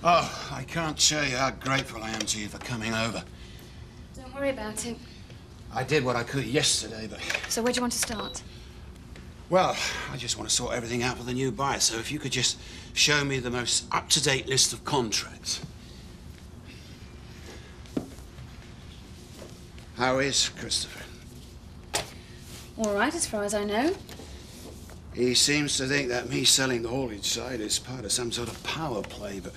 Oh, I can't show you how grateful I am to you for coming over. Don't worry about it. I did what I could yesterday, but... So where do you want to start? Well, I just want to sort everything out for the new buyer, so if you could just show me the most up-to-date list of contracts. How is Christopher? All right, as far as I know. He seems to think that me selling the haulage side is part of some sort of power play, but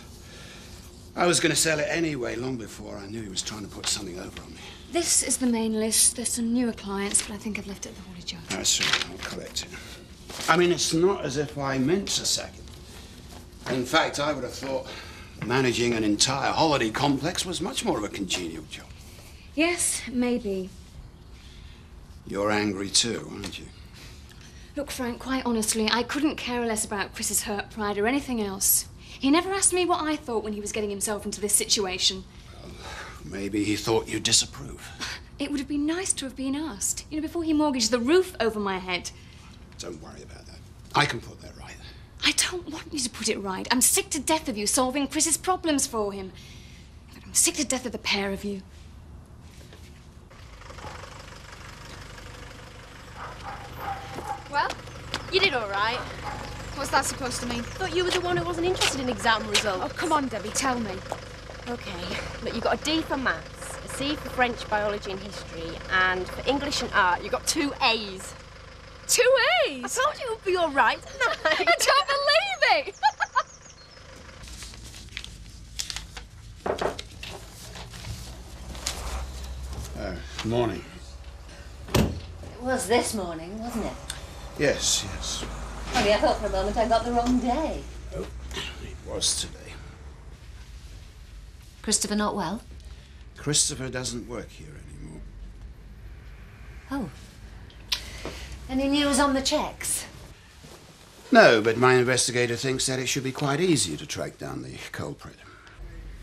I was going to sell it anyway long before I knew he was trying to put something over on me. This is the main list. There's some newer clients, but I think I've left it at the haulage yard. That's right, I'll collect it. I mean, it's not as if I meant to sack it. In fact, I would have thought managing an entire holiday complex was much more of a congenial job. Yes, maybe. You're angry too, aren't you? Look, Frank, quite honestly, I couldn't care less about Chris's hurt pride or anything else. He never asked me what I thought when he was getting himself into this situation. Well, maybe he thought you'd disapprove. It would have been nice to have been asked, you know, before he mortgaged the roof over my head. Don't worry about that. I can put that right. I don't want you to put it right. I'm sick to death of you solving Chris's problems for him. In fact, I'm sick to death of the pair of you. Well, you did all right. What's that supposed to mean? Thought you were the one who wasn't interested in exam results. Oh, come on, Debbie, tell me. OK, look, you got a D for maths, a C for French, biology and history, and for English and art, you got 2 A's. 2 A's? I told you it would be all right, didn't I? I don't believe it! Morning. It was this morning, wasn't it? Yes, yes. Only I thought for a moment I got the wrong day. Oh, it was today. Christopher not well? Christopher doesn't work here anymore. Oh. Any news on the checks? No, but my investigator thinks that it should be quite easy to track down the culprit.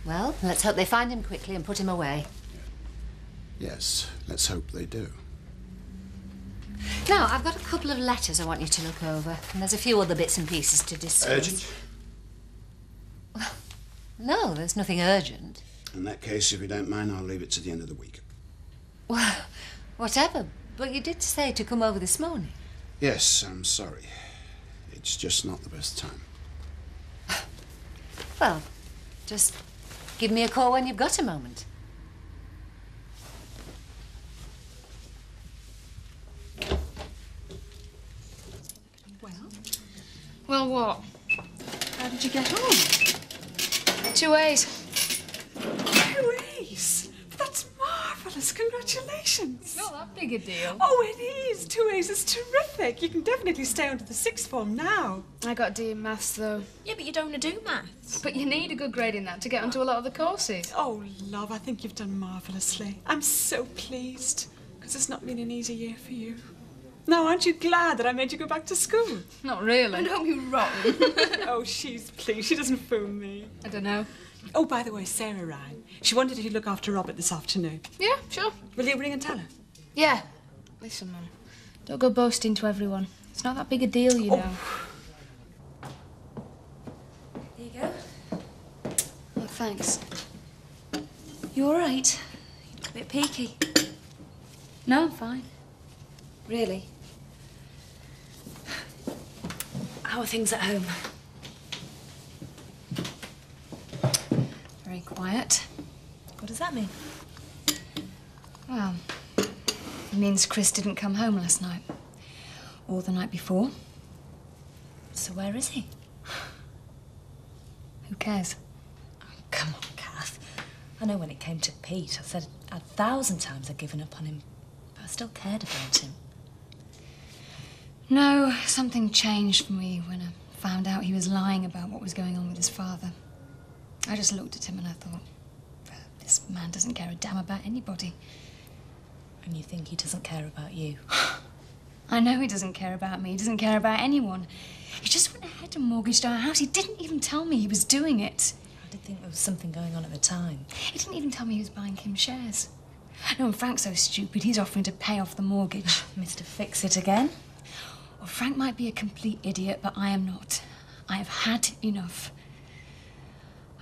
Well, let's hope they find him quickly and put him away. Yes, let's hope they do. Now, I've got a couple of letters I want you to look over, and there's a few other bits and pieces to discuss. Urgent? Well, no, there's nothing urgent. In that case, if you don't mind, I'll leave it to the end of the week. Well, whatever. But you did say to come over this morning. Yes, I'm sorry. It's just not the best time. Well, just give me a call when you've got a moment. Well, what? How did you get on? 2 A's. 2 A's? That's marvellous. Congratulations. Not that big a deal. Oh, it is. 2 A's is terrific. You can definitely stay on to the 6th form now. I got D in maths, though. Yeah, but you don't want to do maths. But you need a good grade in that to get onto a lot of the courses. Oh, love, I think you've done marvellously. I'm so pleased, because it's not been an easy year for you. Now, aren't you glad that I made you go back to school? Not really. Don't be wrong. Oh, she's pleased. She doesn't fool me. I don't know. Oh, by the way, Sarah rang. She wondered if you'd look after Robert this afternoon. Yeah, sure. Will you ring and tell her? Yeah. Listen, Mum. Don't go boasting to everyone. It's not that big a deal, you know. There you go. Oh, thanks. You all right? You look a bit peaky. No, I'm fine. Really? How are things at home? Very quiet. What does that mean? Well, it means Chris didn't come home last night. Or the night before. So where is he? Who cares? Oh, come on, Kath. I know when it came to Pete, I said 1,000 times I'd given up on him, but I still cared about him. No, something changed for me when I found out he was lying about what was going on with his father. I just looked at him and I thought, this man doesn't care a damn about anybody. And you think he doesn't care about you? I know he doesn't care about me. He doesn't care about anyone. He just went ahead and mortgaged our house. He didn't even tell me he was doing it. I did think there was something going on at the time. He didn't even tell me he was buying Kim shares. No, and Frank's so stupid, he's offering to pay off the mortgage. Mr. Fix-It again? Well, Frank might be a complete idiot, but I am not. I have had enough.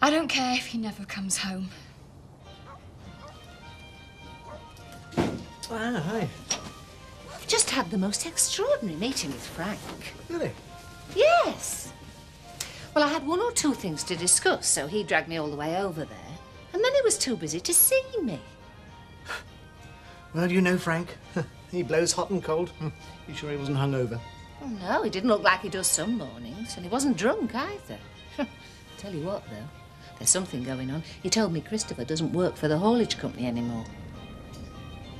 I don't care if he never comes home. Ah, hi. I've just had the most extraordinary meeting with Frank. Really? Yes. Well, I had one or two things to discuss, so he dragged me all the way over there. And then he was too busy to see me. Well, you know Frank. He blows hot and cold. You sure he wasn't hungover? Oh, no, he didn't look like he does some mornings, and he wasn't drunk either. Tell you what, though, there's something going on. He told me Christopher doesn't work for the haulage company anymore.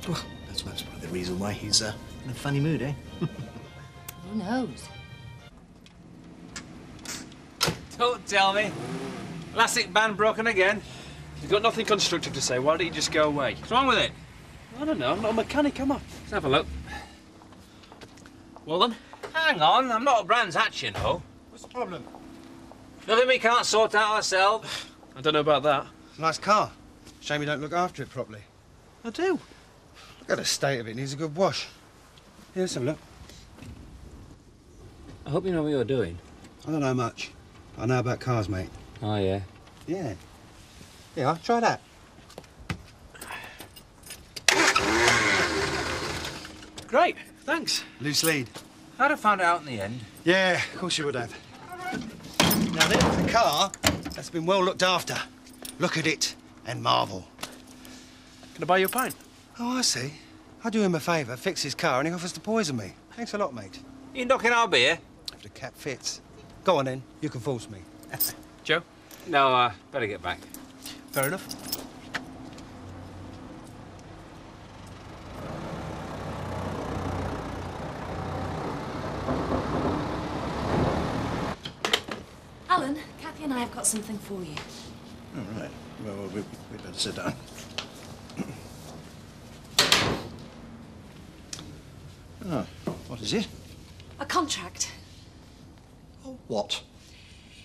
Well, that's probably the reason why he's in a funny mood, eh? Who knows? Don't tell me. Classic band broken again. You've got nothing constructive to say. Why don't you just go away? What's wrong with it? I don't know. I'm not a mechanic, am I? Let's have a look. Well then? Hang on, I'm not a Brands Hatch, you know. What's the problem? Nothing we can't sort out ourselves. I don't know about that. Nice car. Shame you don't look after it properly. I do. Look at the state of it. It needs a good wash. Here, let's have a look. I hope you know what you're doing. I don't know much. I know about cars, mate. Oh, yeah? Yeah. Yeah, try that. Great, thanks. Loose lead. I'd have found it out in the end. Yeah, of course you would have. Now, this is a car that's been well looked after. Look at it and marvel. Can I buy you a pint? Oh, I see. I do him a favour, fix his car, and he offers to poison me. Thanks a lot, mate. You knocking our beer? If the cap fits. Go on, then. You can force me. Joe? No, better get back. Fair enough. Alan, Kathy and I have got something for you. All right. Well, we'd better sit down. Oh, what is it? A contract. Oh, what?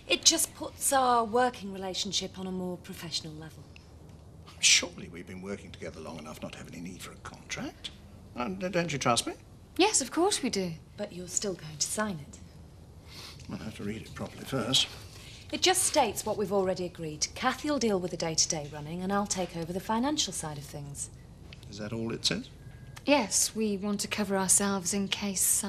It just puts our working relationship on a more professional level. Surely we've been working together long enough not to have any need for a contract. Don't you trust me? Yes, of course we do. But you're still going to sign it. I'll have to read it properly first. It just states what we've already agreed. Kathy will deal with the day-to-day running, and I'll take over the financial side of things. Is that all it says? Yes, we want to cover ourselves in case,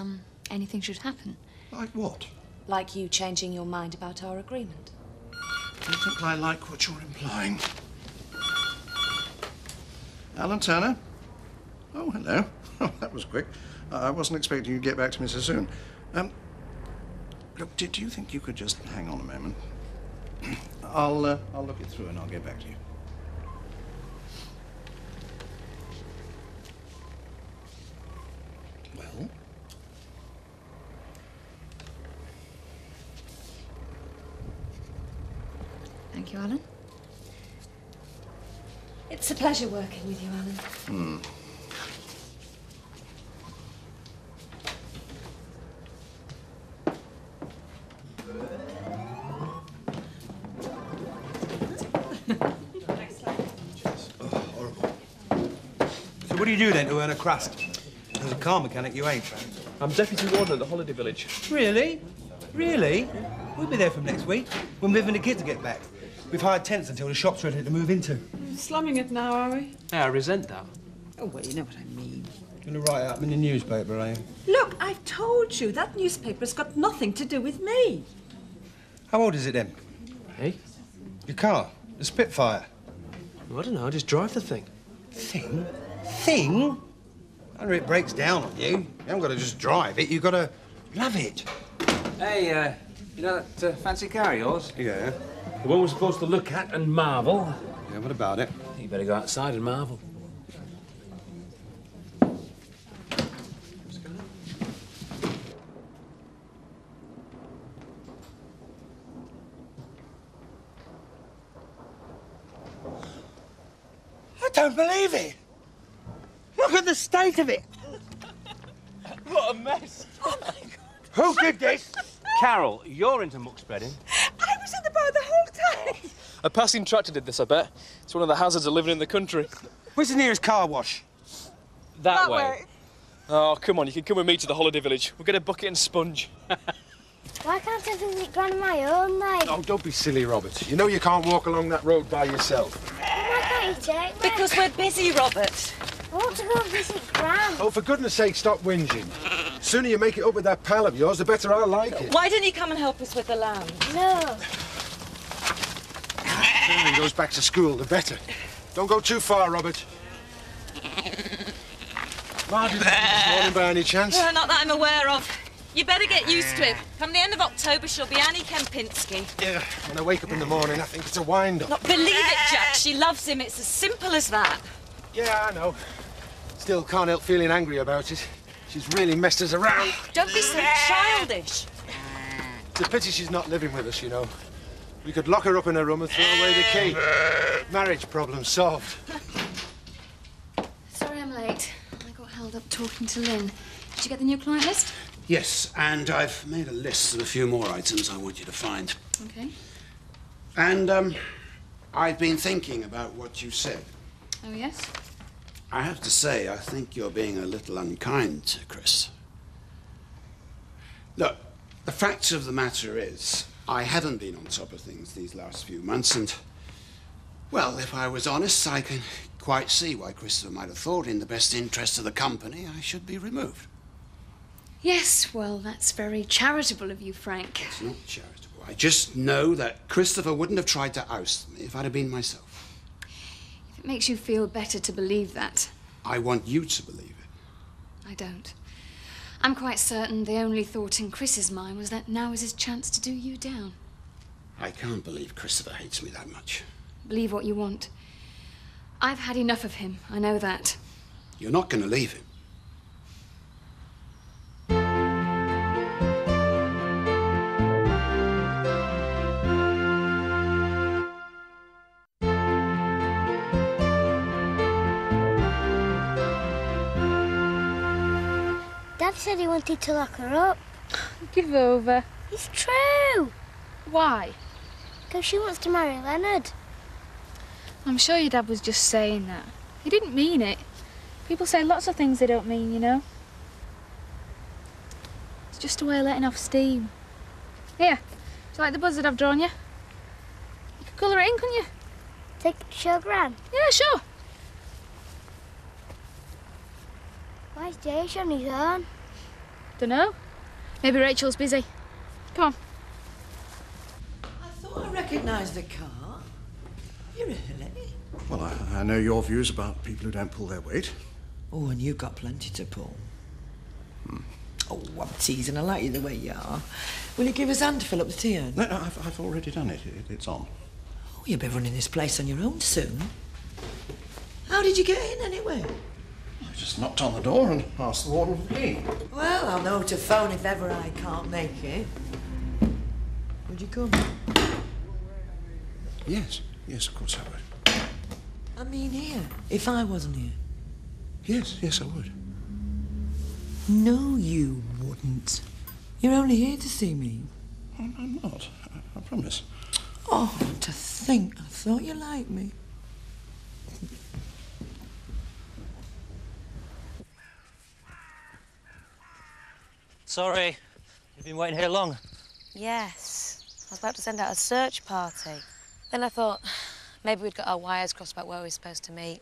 anything should happen. Like what? Like you changing your mind about our agreement. Do you think I like what you're implying? Alan Turner? Oh, hello. Oh, that was quick. I wasn't expecting you to get back to me so soon. Look, do you think you could just hang on a moment? I'll look it through and I'll get back to you. Well? Thank you, Alan. It's a pleasure working with you, Alan. So what do you do then to earn a crust? As a car mechanic, you ain't. I'm deputy warden at the holiday village. Really? Really? We'll be there from next week, when Viv and the kids get back. We've hired tents until the shop's ready to move into. Slumming it now, are we? Yeah, I resent that. Oh, well, you know what I mean. Gonna write it up in the newspaper, are you? Look, I've told you, that newspaper's got nothing to do with me. How old is it then? Hey? Your car? The Spitfire? Well, I don't know, I just drive the thing. Thing? Thing? Whenever it breaks down on you, you haven't got to just drive it, you've got to love it. Hey, you know that fancy car of yours? Yeah. The one we're supposed to look at and marvel. Yeah, what about it? You better go outside and marvel. I don't believe it. Look at the state of it. What a mess! Oh, my God. Who did this? Carol, you're into muck spreading. I was in the bar the whole time. A passing tractor did this, I bet. It's one of the hazards of living in the country. Where's the nearest car wash? That way. Oh, come on, you can come with me to the holiday village. We'll get a bucket and sponge. Why can't I visit Gran on my own, then? Oh, don't be silly, Robert. You know you can't walk along that road by yourself. Why can't you take me? Because we're busy, Robert. I want to go and visit Gran. Oh, for goodness sake, stop whinging. The sooner you make it up with that pal of yours, the better I'll like it. Why didn't you come and help us with the land? No. The sooner he goes back to school, the better. Don't go too far, Robert. Marty, this morning by any chance? Not that I'm aware of. You better get used to it. Come the end of October, she'll be Annie Kempinski. Yeah, when I wake up in the morning, I think it's a wind-up. Not believe it, Jack. She loves him. It's as simple as that. Yeah, I know. Still can't help feeling angry about it. She's really messed us around. Don't be so childish. It's a pity she's not living with us, you know. We could lock her up in her room and throw away the key. Marriage problem solved. Sorry I'm late. I got held up talking to Lynn. Did you get the new client list? Yes, and I've made a list of a few more items I want you to find. Okay. And, I've been thinking about what you said. Oh, yes? I have to say, I think you're being a little unkind to Chris. Look, the fact of the matter is, I haven't been on top of things these last few months, and, well, if I was honest, I can quite see why Christopher might have thought in the best interest of the company I should be removed. Yes, well, that's very charitable of you, Frank. It's not charitable. I just know that Christopher wouldn't have tried to oust me if I'd have been myself. If it makes you feel better to believe that. I want you to believe it. I don't. I'm quite certain the only thought in Chris's mind was that now is his chance to do you down. I can't believe Christopher hates me that much. Believe what you want. I've had enough of him, I know that. You're not going to leave him. Dad said he wanted to lock her up. Give over. It's true. Why? Because she wants to marry Leonard. I'm sure your dad was just saying that. He didn't mean it. People say lots of things they don't mean, you know. It's just a way of letting off steam. Here, do you like the buzz that I've drawn you? You could colour it in, couldn't you? Take it to show Gran. Yeah, sure. Why's Jay on his own? Dunno. Maybe Rachel's busy. Come on. I thought I recognised the car. You really? Well, I know your views about people who don't pull their weight. Oh, and you've got plenty to pull. Oh, I'm teasing. I like you the way you are. Will you give us a hand to fill up the tea urn? No, I've already done it. It's on. Oh, you'll be running this place on your own soon. How did you get in, anyway? I just knocked on the door and asked the warden for the key. Well, I'll know to phone if ever I can't make it. Would you come? Yes, of course I would. I mean here, if I wasn't here. Yes, I would. No, you wouldn't. You're only here to see me. I'm not. I promise. Oh, to think. I thought you liked me. Sorry, you've been waiting here long. Yes. I was about to send out a search party. Then I thought, maybe we'd got our wires crossed about where we were supposed to meet.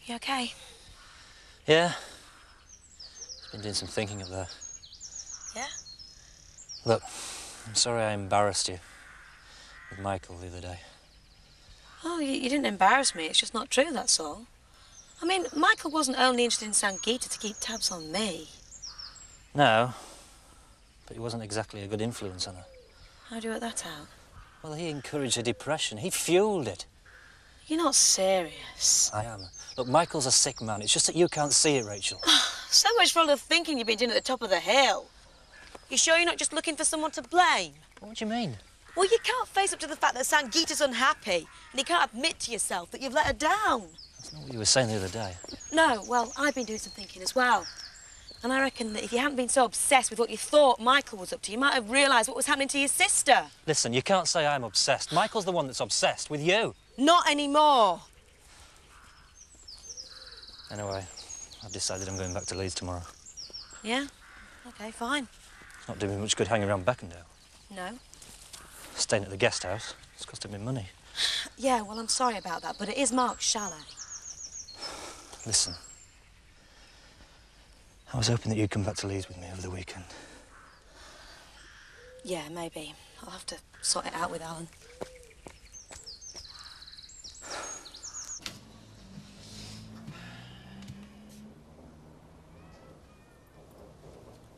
You okay? Yeah? Just been doing some thinking up there. Yeah? Look, I'm sorry I embarrassed you with Michael the other day. Oh, you didn't embarrass me. It's just not true, that's all. I mean, Michael wasn't only interested in Sangeeta to keep tabs on me. No, but he wasn't exactly a good influence on her. How do you work that out? Well, he encouraged her depression. He fueled it. You're not serious. I am. Look, Michael's a sick man. It's just that you can't see it, Rachel. So much for all the thinking you've been doing at the top of the hill. You sure you're not just looking for someone to blame? What do you mean? Well, you can't face up to the fact that Sangeeta's unhappy, and you can't admit to yourself that you've let her down. That's not what you were saying the other day. No, well, I've been doing some thinking as well. And I reckon that if you hadn't been so obsessed with what you thought Michael was up to, you might have realised what was happening to your sister. Listen, you can't say I'm obsessed. Michael's the one that's obsessed with you. Not anymore. Anyway, I've decided I'm going back to Leeds tomorrow. Yeah? OK, fine. It's not doing me much good hanging around Beckendale. No? Staying at the guest house. It's costing me money. Yeah, well, I'm sorry about that, but it is Mark's chalet. Listen. I was hoping that you'd come back to Leeds with me over the weekend. Yeah, maybe. I'll have to sort it out with Alan.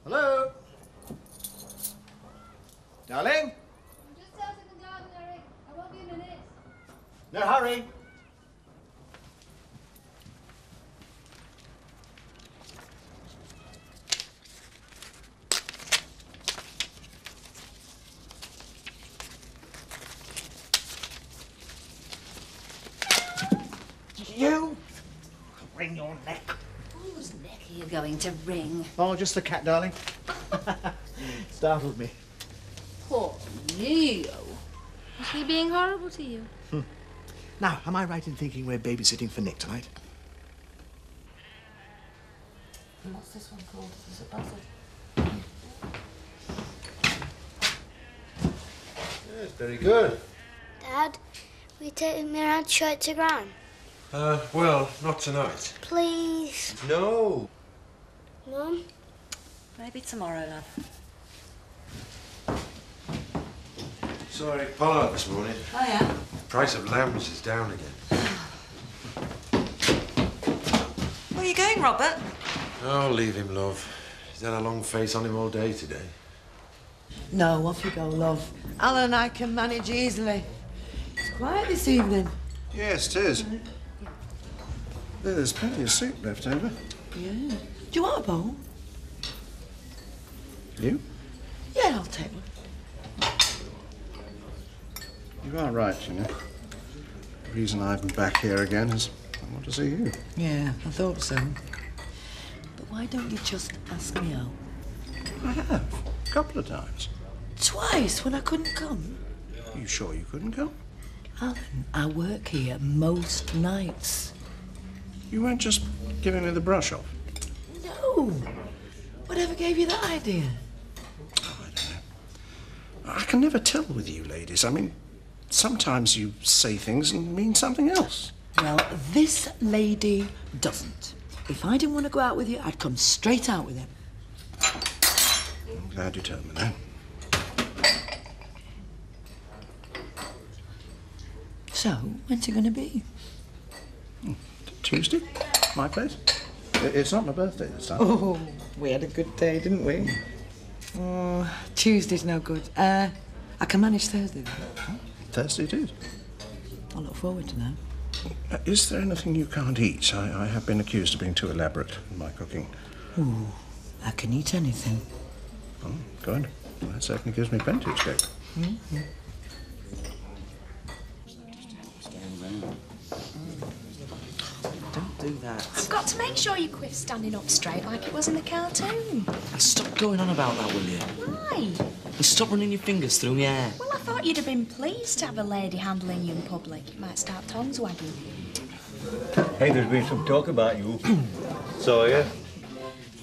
Hello? Darling? I'm just out in the garden, Eric. I won't be a minute. No hurry. You wring your neck. Whose neck are you going to wring? Oh, just the cat, darling. Startled me. Poor Leo. Was he being horrible to you? Now, am I right in thinking we're babysitting for Nick tonight? What's this one called? Is it buzzard? Yes, very good. Dad, will you take me around to show it to Gran? Well, not tonight. Please. No. Mum? Maybe tomorrow, love. Sorry, Pollard this morning. Oh, yeah? Price of lambs is down again. Where are you going, Robert? Oh, leave him, love. He's had a long face on him all day today. No, off you go, love. Alan and I can manage easily. It's quiet this evening. Yes, it is. There's plenty of soup left over. Yeah. Do you want a bowl? You? Yeah, I'll take one. You are right, you know. The reason I'm back here again is I want to see you. Yeah, I thought so. But why don't you just ask me out? I have. A couple of times. Twice, when I couldn't come. Are you sure you couldn't come? Alan, I work here most nights. You weren't just giving me the brush off? No. Whatever gave you that idea? Oh, I don't know. I can never tell with you ladies. I mean, sometimes you say things and mean something else. Well, this lady doesn't. If I didn't want to go out with you, I'd come straight out with him. I'm glad you told me that. So, when's it going to be? Tuesday? My place? It's not my birthday this time. Oh, we had a good day, didn't we? Oh, Tuesday's no good. I can manage Thursday, though. Thursday it is. I look forward to that. Is there anything you can't eat? I have been accused of being too elaborate in my cooking. Ooh, I can eat anything. Oh, good. Well, that certainly gives me plenty of scope. Mm-hmm. Don't do that. I've got to make sure your quiff's standing up straight like it was in the cartoon. Stop going on about that, will you? Why? And stop running your fingers through my hair. Well, I thought you'd have been pleased to have a lady handling you in public. It might start tongues wagging. Hey, there's been some talk about you. So, yeah?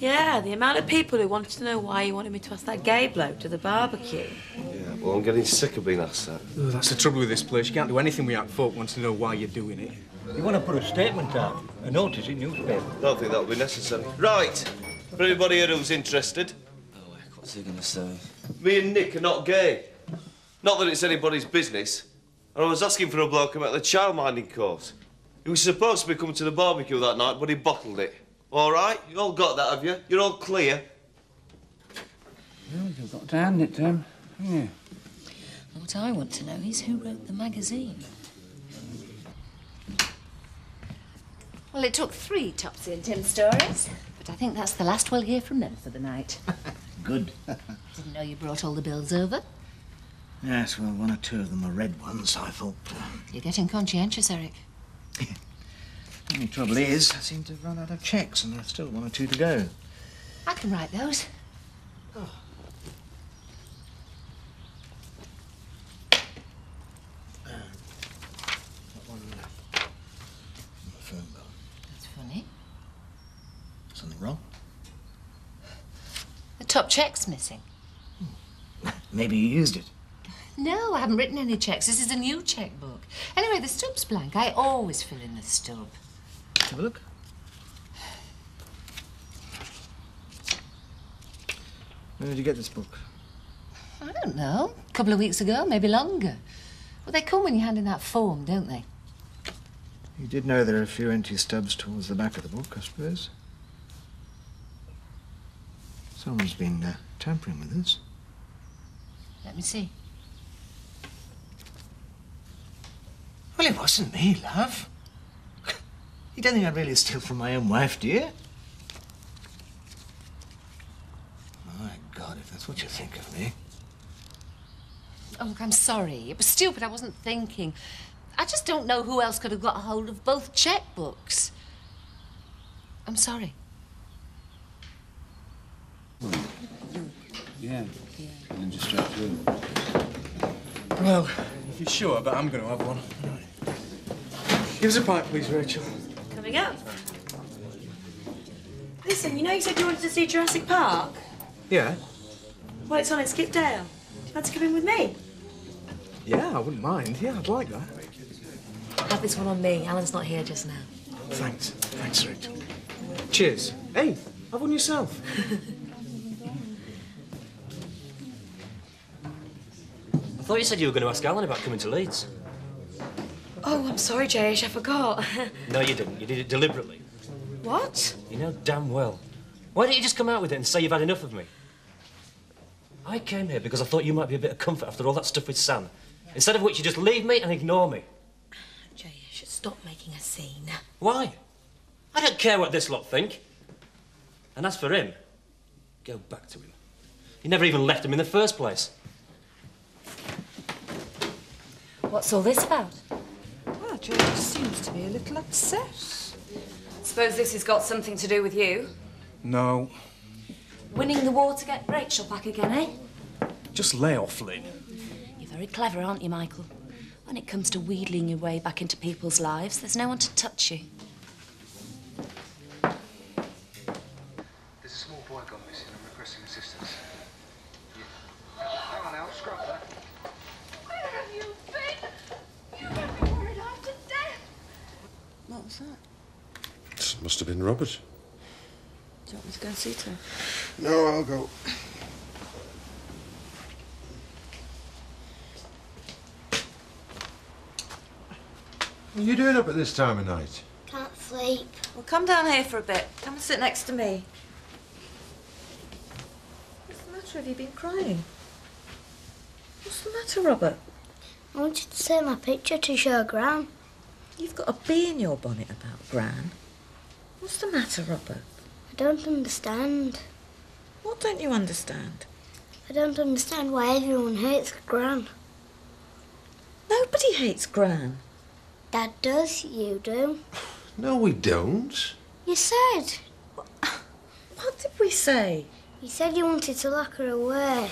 Yeah, the amount of people who wanted to know why you wanted me to ask that gay bloke to the barbecue. Yeah, well, I'm getting sick of being asked that. Oh, that's the trouble with this place. You can't do anything without folk want to know why you're doing it. You want to put a statement out, a notice in newspaper. Don't think that'll be necessary. Right, for everybody here who's interested. Oh, what's he going to say? Me and Nick are not gay. Not that it's anybody's business. And I was asking for a bloke about the childminding course. He was supposed to be coming to the barbecue that night, but he bottled it. All right? You all got that, have you? You're all clear? Well, you've got to hand it to him, haven't you? What I want to know is who wrote the magazine. Well, it took 3 Topsy and Tim stories, but I think that's the last we'll hear from them for the night. Good. Didn't know you brought all the bills over. Yes, well, 1 or 2 of them are red ones, I thought. You're getting conscientious, Eric. The only trouble is, I seem to have run out of cheques, and there's still 1 or 2 to go. I can write those. Oh. Got one left. The phone bill. That's funny. cheques missing. Maybe you used it. No, I haven't written any cheques. This is a new chequebook. Anyway, the stub's blank. I always fill in the stub. Let's have a look. When did you get this book? I don't know. A couple of weeks ago, maybe longer. Well, they come when you hand in that form, don't they? You did know there are a few empty stubs towards the back of the book, I suppose. Someone's been tampering with this. Let me see. Well, it wasn't me, love. You don't think I'd really steal from my own wife, do you? My God, if that's what you think of me. Oh, look, I'm sorry. It was stupid. I wasn't thinking. I just don't know who else could have got hold of both chequebooks. I'm sorry. Yeah. And then just straight through. Well, if you're sure, but I'm going to have one. Give us a pipe, please, Rachel. Coming up. Listen, you know you said you wanted to see Jurassic Park? Yeah? Well, it's on at Skipdale. Do you want to come in with me? Yeah, I wouldn't mind. Yeah, I'd like that. Have this one on me. Alan's not here just now. Thanks. Thanks, Rachel. Cheers. Hey, have one yourself. I thought you said you were going to ask Alan about coming to Leeds. Oh, I'm sorry, Jayesh, I forgot. No, you didn't. You did it deliberately. What? You know damn well. Why don't you just come out with it and say you've had enough of me? I came here because I thought you might be a bit of comfort after all that stuff with Sam. Instead of which you just leave me and ignore me. Jayesh, stop making a scene. Why? I don't care what this lot think. And as for him, go back to him. You never even left him in the first place. What's all this about? Well, Jayesh seems to be a little upset. Suppose this has got something to do with you? No. Winning the war to get Rachel back again, eh? Just lay off, Lynn. You're very clever, aren't you, Michael? When it comes to wheedling your way back into people's lives, there's no one to touch you. There's a small boy gone missing. I'm requesting assistance. Yeah. Hang on now, scrap that. Where have you been? You got me worried after death. What was that? It must have been Robert. Do you want me to go and see her? No, I'll go. What are you doing up at this time of night? Can't sleep. Well, come down here for a bit. Come and sit next to me. What's the matter? Have you been crying? What's the matter, Robert? I wanted to take my picture to show Gran. You've got a bee in your bonnet about Gran. What's the matter, Robert? I don't understand. What don't you understand? I don't understand why everyone hates Gran. Nobody hates Gran. Dad does, you do. No, we don't. You said. What did we say? You said you wanted to lock her away.